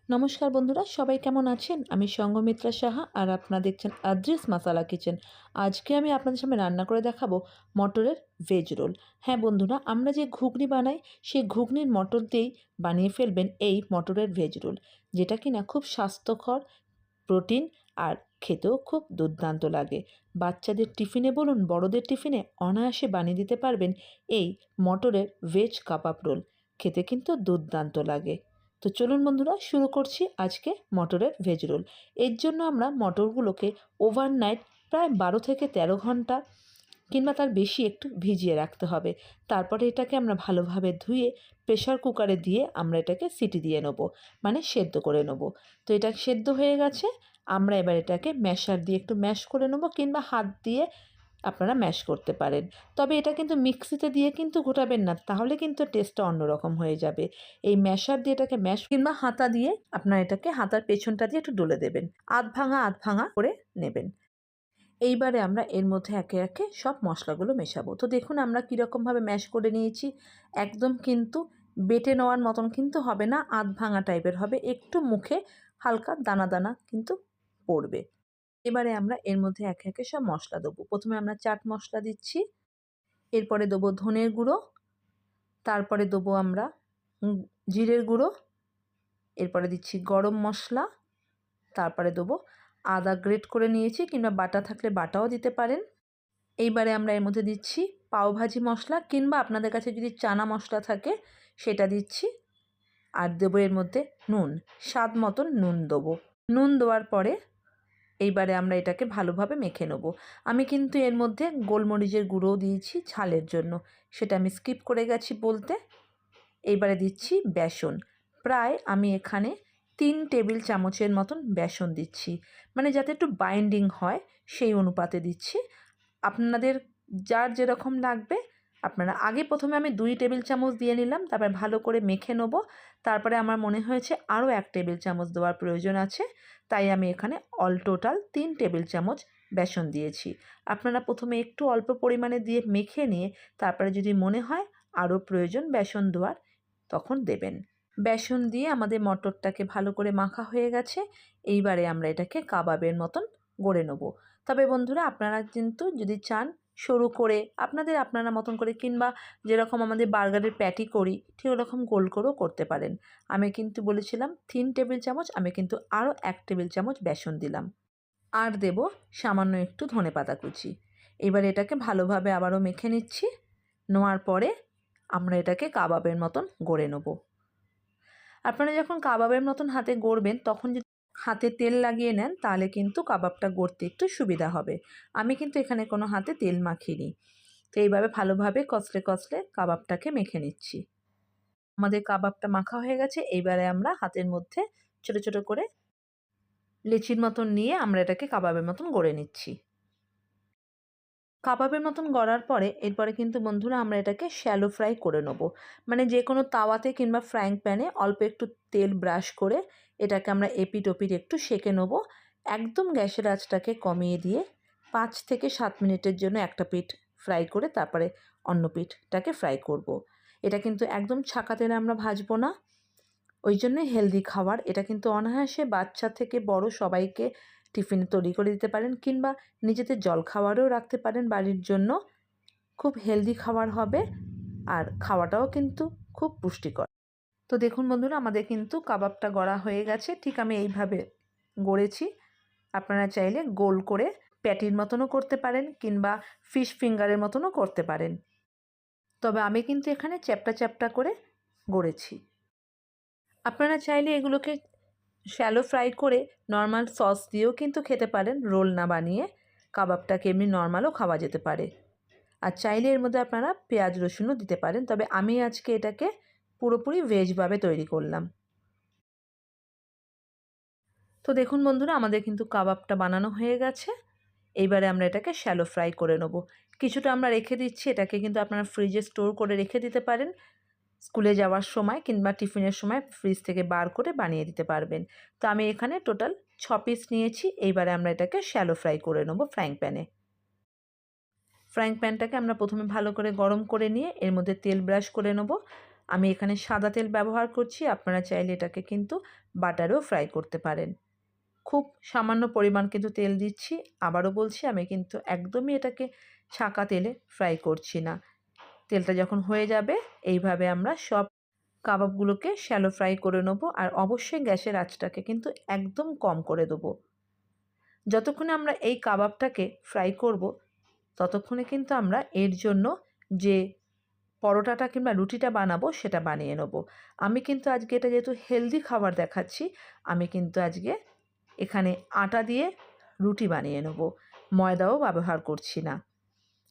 নমস্কার বন্ধুরা, সবাই কেমন আছেন? আমি সঙ্গমিত্রা সাহা আর আপনারা দেখছেন আদ্রিস মাসালা কিচেন। আজকে আমি আপনাদের সামনে রান্না করে দেখাবো মটরের ভেজ রোল। হ্যাঁ বন্ধুরা, আমরা যে ঘুগনি বানাই সেই ঘুগনির মটর দিয়েই বানিয়ে ফেলবেন এই মটরের ভেজ রোল, যেটা কিনা খুব স্বাস্থ্যকর, প্রোটিন আর খেতেও খুব দুর্দান্ত লাগে। বাচ্চাদের টিফিনে বলুন, বড়দের টিফিনে অনায়াসে বানিয়ে দিতে পারবেন এই মটরের ভেজ কাবাব রোল। খেতে কিন্তু দুর্দান্ত লাগে। তো চলুন বন্ধুরা, শুরু করছি আজকে মটরের ভেজ রোল। এর জন্য আমরা মটরগুলোকে ওভারনাইট প্রায় 12 থেকে 13 ঘন্টা কিংবা তার বেশি একটু ভিজিয়ে রাখতে হবে। তারপরে এটাকে আমরা ভালোভাবে ধুয়ে প্রেশার কুকারে দিয়ে আমরা এটাকে সিটি দিয়ে নেবো, মানে সেদ্ধ করে নেবো। তো এটা সেদ্ধ হয়ে গেছে। আমরা এবার এটাকে ম্যাশার দিয়ে একটু ম্যাশ করে নেবো, কিংবা হাত দিয়ে আপনারা ম্যাশ করতে পারেন। তবে এটা কিন্তু মিক্সিতে দিয়ে কিন্তু ঘোটাবেন না, তাহলে কিন্তু টেস্টটা অন্যরকম হয়ে যাবে। এই ম্যাশার দিয়ে এটাকে ম্যাশ কিংবা হাতা দিয়ে আপনারা এটাকে হাতার পেছনটা দিয়ে একটু ডলে দেবেন, আধ ভাঙা করে নেবেন। এইবারে আমরা এর মধ্যে একে একে সব মশলাগুলো মেশাবো। তো দেখুন আমরা কীরকমভাবে ম্যাশ করে নিয়েছি। একদম কিন্তু বেটে নেওয়ার মতন কিন্তু হবে না, আধ ভাঙা টাইপের হবে, একটু মুখে হালকা দানা দানা কিন্তু পড়বে। এবারে আমরা এর মধ্যে একে একে সব মশলা দেবো। প্রথমে আমরা চাট মশলা দিচ্ছি, এরপরে দেবো ধনের গুঁড়ো, তারপরে দেবো আমরা জিরের গুঁড়ো, এরপরে দিচ্ছি গরম মশলা, তারপরে দেবো আদা গ্রেট করে নিয়েছি, কিংবা বাটা থাকলে বাটাও দিতে পারেন। এইবারে আমরা এর মধ্যে দিচ্ছি পাওভাজি মশলা, কিংবা আপনাদের কাছে যদি চানা মশলা থাকে সেটা দিচ্ছি। আর দেবো এর মধ্যে নুন, স্বাদ মতন নুন দেবো। নুন দেওয়ার পরে এইবারে আমরা এটাকে ভালোভাবে মেখে নেব। আমি কিন্তু এর মধ্যে গোলমরিচের গুঁড়োও দিয়েছি ঝালের জন্য, সেটা আমি স্কিপ করে গেছি বলতে। এইবারে দিচ্ছি বেসন, প্রায় আমি এখানে 3 টেবিল চামচের মতন বেসন দিচ্ছি, মানে যাতে একটু বাইন্ডিং হয় সেই অনুপাতে দিচ্ছি। আপনাদের যার যেরকম লাগবে আপনারা প্রথমে আমি 2 টেবিল চামচ দিয়ে নিলাম, তারপর ভালো করে মেখে নেব। তারপরে আমার মনে হয়েছে আরও 1 টেবিল চামচ দেওয়ার প্রয়োজন আছে, তাই আমি এখানে অল টোটাল 3 টেবিল চামচ বেসন দিয়েছি। আপনারা প্রথমে একটু অল্প পরিমাণে দিয়ে মেখে নিয়ে তারপরে যদি মনে হয় আরও প্রয়োজন বেসন দেওয়ার তখন দেবেন। বেসন দিয়ে আমাদের মটরটাকে ভালো করে মাখা হয়ে গেছে। এইবারে আমরা এটাকে কাবাবের মতন গড়ে নেব। তবে বন্ধুরা, আপনারা কিন্তু যদি চান সরু করে আপনারা মতন করে, কিংবা যেরকম আমাদের বার্গারের প্যাটি করি ঠিক ওরকম গোল করেও করতে পারেন। আমি কিন্তু বলেছিলাম 3 টেবিল চামচ, আমি কিন্তু আরও 1 টেবিল চামচ বেসন দিলাম, আর দেব সামান্য একটু ধনেপাতা কুচি। এবার এটাকে ভালোভাবে আবারও মেখে নিচ্ছি। নেওয়ার পরে আমরা এটাকে কাবাবের মতন গড়ে নেব। আপনারা যখন কাবাবের মতন হাতে গড়বেন তখন যদি হাতে তেল লাগিয়ে নেন তাহলে কিন্তু কাবাবটা গড়তে একটু সুবিধা হবে। আমি কিন্তু এখানে কোনো হাতে তেল মাখিনি। তো এইভাবে ভালোভাবে কষলে কষলে কাবাবটাকে মেখে নিচ্ছি। আমাদের কাবাবটা মাখা হয়ে গেছে। এইবারে আমরা হাতের মধ্যে ছোট ছোট করে লেচির মতন নিয়ে আমরা এটাকে কাবাবের মতন গড়ে নিচ্ছি। কাবাবের মতন গড়ার পরে এরপরে কিন্তু বন্ধুরা আমরা এটাকে শ্যালো ফ্রাই করে নেব। মানে যে কোনো তাওয়াতে কিংবা ফ্রাইং প্যানে অল্প একটু তেল ব্রাশ করে এটাকে আমরা এপিট ওপিট একটু সেঁকে নেব। একদম গ্যাসের আঁচটাকে কমিয়ে দিয়ে 5 থেকে 7 মিনিটের জন্য একটা পিঠ ফ্রাই করে তারপরে অন্য পিঠটাকে ফ্রাই করব। এটা কিন্তু একদম ছাকা তেলে আমরা ভাজবো না, ওই জন্যই হেলদি খাবার। এটা কিন্তু অনায়াসে বাচ্চা থেকে বড় সবাইকে টিফিনে তৈরি করে দিতে পারেন, কিংবা নিজেদের জলখাবারও রাখতে পারেন বাড়ির জন্য। খুব হেলদি খাবার হবে আর খাওয়াটাও কিন্তু খুব পুষ্টিকর। তো দেখুন বন্ধুরা, আমাদের কিন্তু কাবাবটা গড়া হয়ে গেছে। ঠিক আমি এইভাবে গড়েছি। আপনারা চাইলে গোল করে প্যাটির মতনও করতে পারেন, কিংবা ফিশ ফিঙ্গারের মতনও করতে পারেন। তবে আমি কিন্তু এখানে চ্যাপ্টা চ্যাপ্টা করে গড়েছি। আপনারা চাইলে এগুলোকে শ্যালো ফ্রাই করে নর্মাল সস দিয়েও কিন্তু খেতে পারেন, রোল না বানিয়ে। কাবাবটাকে এমনি নর্মালও খাওয়া যেতে পারে। আর চাইলে এর মধ্যে আপনারা পেঁয়াজ রসুনও দিতে পারেন, তবে আমি আজকে এটাকে পুরোপুরি ভেজভাবে তৈরি করলাম। তো দেখুন বন্ধুরা, আমাদের কিন্তু কাবাবটা বানানো হয়ে গেছে। এইবারে আমরা এটাকে শ্যালো ফ্রাই করে নেব। কিছুটা আমরা রেখে দিচ্ছি, এটাকে কিন্তু আপনারা ফ্রিজে স্টোর করে রেখে দিতে পারেন। স্কুলে যাওয়ার সময় কিংবা টিফিনের সময় ফ্রিজ থেকে বার করে বানিয়ে দিতে পারবেন। তো আমি এখানে টোটাল 6 পিস নিয়েছি। এইবারে আমরা এটাকে শ্যালো ফ্রাই করে নেব ফ্রাইং প্যানে। ফ্রাইং প্যানটাকে আমরা প্রথমে ভালো করে গরম করে নিয়ে এর মধ্যে তেল ব্রাশ করে নেব। আমি এখানে সাদা তেল ব্যবহার করছি, আপনারা চাইলে এটাকে কিন্তু বাটারেও ফ্রাই করতে পারেন। খুব সামান্য পরিমাণ কিন্তু তেল দিচ্ছি। আবারও বলছি, আমি কিন্তু একদমই এটাকে ছাঁকা তেলে ফ্রাই করছি না। তেলটা যখন হয়ে যাবে এইভাবে আমরা সব কাবাবগুলোকে শ্যালো ফ্রাই করে নেব। আর অবশ্যই গ্যাসের আঁচটাকে কিন্তু একদম কম করে দেবো। যতক্ষণে আমরা এই কাবাবটাকে ফ্রাই করব ততক্ষণে কিন্তু আমরা এর জন্য যে পরোটাটা কিংবা রুটিটা বানাবো সেটা বানিয়ে নেব। আমি কিন্তু আজকে এটা যেহেতু হেলদি খাবার দেখাচ্ছি, আমি কিন্তু আজকে এখানে আটা দিয়ে রুটি বানিয়ে নেব, ময়দাও ব্যবহার করছি না,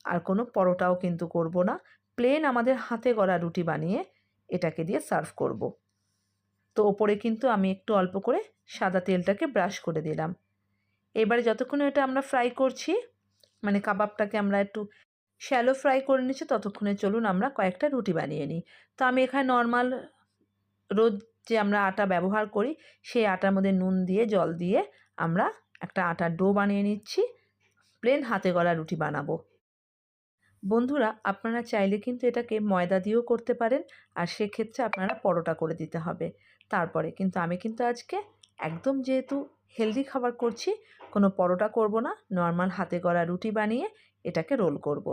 আর কোনো পরোটাও কিন্তু করব না। প্লেন আমাদের হাতে গড়া রুটি বানিয়ে এটাকে দিয়ে সার্ভ করব। তো ওপরে কিন্তু আমি একটু অল্প করে সাদা তেলটাকে ব্রাশ করে দিলাম। এবারে যতক্ষণ এটা আমরা ফ্রাই করছি, মানে কাবাবটাকে আমরা একটু শ্যালো ফ্রাই করে নিচ্ছি, ততক্ষণে চলুন আমরা কয়েকটা রুটি বানিয়ে নিই। তো আমি এখানে নর্মাল রোজ যে আমরা আটা ব্যবহার করি সেই আটার মধ্যে নুন দিয়ে জল দিয়ে আমরা একটা আটার ডো বানিয়ে নিচ্ছি। প্লেন হাতে গড়া রুটি বানাবো। বন্ধুরা, আপনারা চাইলে কিন্তু এটাকে ময়দা দিয়েও করতে পারেন, আর সেক্ষেত্রে আপনারা পরোটা করে দিতে হবে তারপরে। কিন্তু আমি কিন্তু আজকে একদম যেহেতু হেলদি খাবার করছি, কোনো পরোটা করব না, নর্মাল হাতে গড়া রুটি বানিয়ে এটাকে রোল করব।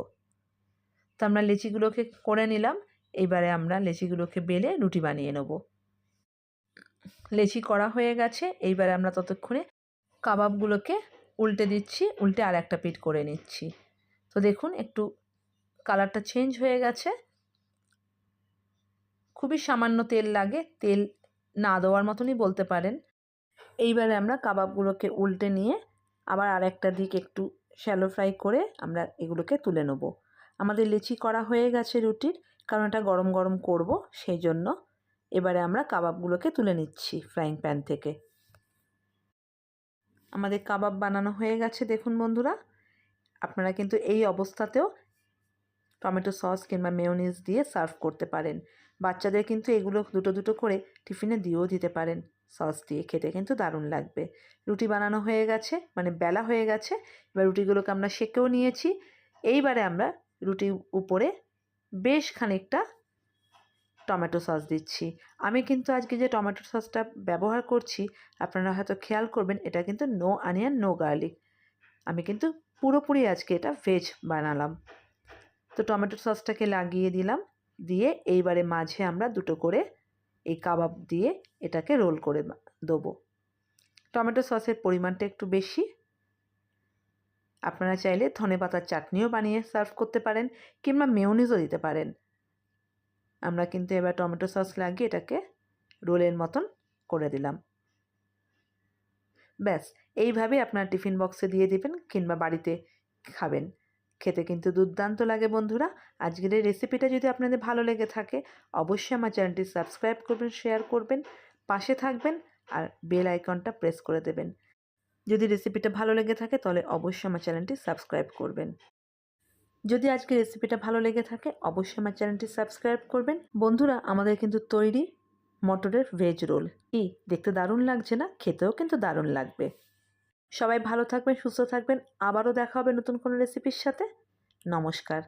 তো আমরা লেচিগুলোকে করে নিলাম। এইবারে আমরা লেচিগুলোকে বেলে রুটি বানিয়ে নেব। লেচি করা হয়ে গেছে। এইবারে আমরা ততক্ষণে কাবাবগুলোকে উল্টে দিচ্ছি, উল্টে আর একটা পিঠ করে নিচ্ছি। তো দেখুন একটু কালারটা চেঞ্জ হয়ে গেছে। খুবই সামান্য তেল লাগে, তেল না দেওয়ার মতনই বলতে পারেন। এইবারে আমরা কাবাবগুলোকে উল্টে নিয়ে আবার আরেকটা দিক একটু শ্যালো ফ্রাই করে আমরা এগুলোকে তুলে নেব। আমাদের লেচি করা হয়ে গেছে রুটির, কারণ এটা গরম গরম করব সেই জন্য। এবারে আমরা কাবাবগুলোকে তুলে নিচ্ছি ফ্রাইং প্যান থেকে। আমাদের কাবাব বানানো হয়ে গেছে দেখুন বন্ধুরা। আপনারা কিন্তু এই অবস্থাতেও টমেটো সস কিংবা মেয়োনিজ দিয়ে সার্ভ করতে পারেন। বাচ্চাদের কিন্তু এগুলো দুটো দুটো করে টিফিনে দিয়েও দিতে পারেন, সস দিয়ে খেতে কিন্তু দারুণ লাগবে। রুটি বানানো হয়ে গেছে, মানে বেলা হয়ে গেছে। এবার রুটিগুলোকে আমরা সেঁকেও নিয়েছি। এইবারে আমরা রুটির উপরে বেশ খানিকটা টমেটো সস দিচ্ছি। আমি কিন্তু আজকে যে টমেটো সসটা ব্যবহার করছি, আপনারা হয়তো খেয়াল করবেন, এটা কিন্তু নো অনিয়ন নো গার্লিক। আমি কিন্তু পুরোপুরি আজকে এটা ভেজ বানালাম। তো টমেটো সসটাকে লাগিয়ে দিলাম, দিয়ে এইবারে মাঝে আমরা দুটো করে এই কাবাব দিয়ে এটাকে রোল করে দেবো। টমেটো সসের পরিমাণটা একটু বেশি। আপনারা চাইলে ধনেপাতার চাটনিও বানিয়ে সার্ভ করতে পারেন, কিংবা মেয়োনিজও দিতে পারেন। আমরা কিন্তু এবার টমেটো সস লাগিয়ে এটাকে রোলের মতন করে দিলাম। ব্যাস, এইভাবে আপনার টিফিন বক্সে দিয়ে দিবেন কিংবা বাড়িতে খাবেন। খেতে কিন্তু দুর্দান্ত লাগে বন্ধুরা। আজকের এই রেসিপিটা যদি আপনাদের ভালো লেগে থাকে, অবশ্যই আমার চ্যানেলটি সাবস্ক্রাইব করবেন, শেয়ার করবেন, পাশে থাকবেন আর বেল আইকনটা প্রেস করে দেবেন। যদি রেসিপিটা ভালো লেগে থাকে তাহলে অবশ্যই আমার চ্যানেলটি সাবস্ক্রাইব করবেন। যদি আজকে রেসিপিটা ভালো লেগে থাকে অবশ্যই আমার চ্যানেলটি সাবস্ক্রাইব করবেন। বন্ধুরা, আমাদের কিন্তু তৈরি মটরের ভেজ রোল। কি দেখতে দারুণ লাগছে না? খেতেও কিন্তু দারুণ লাগবে। সবাই ভালো থাকবেন, সুস্থ থাকবেন। আবারও দেখা হবে নতুন কোনো রেসিপির সাথে। নমস্কার।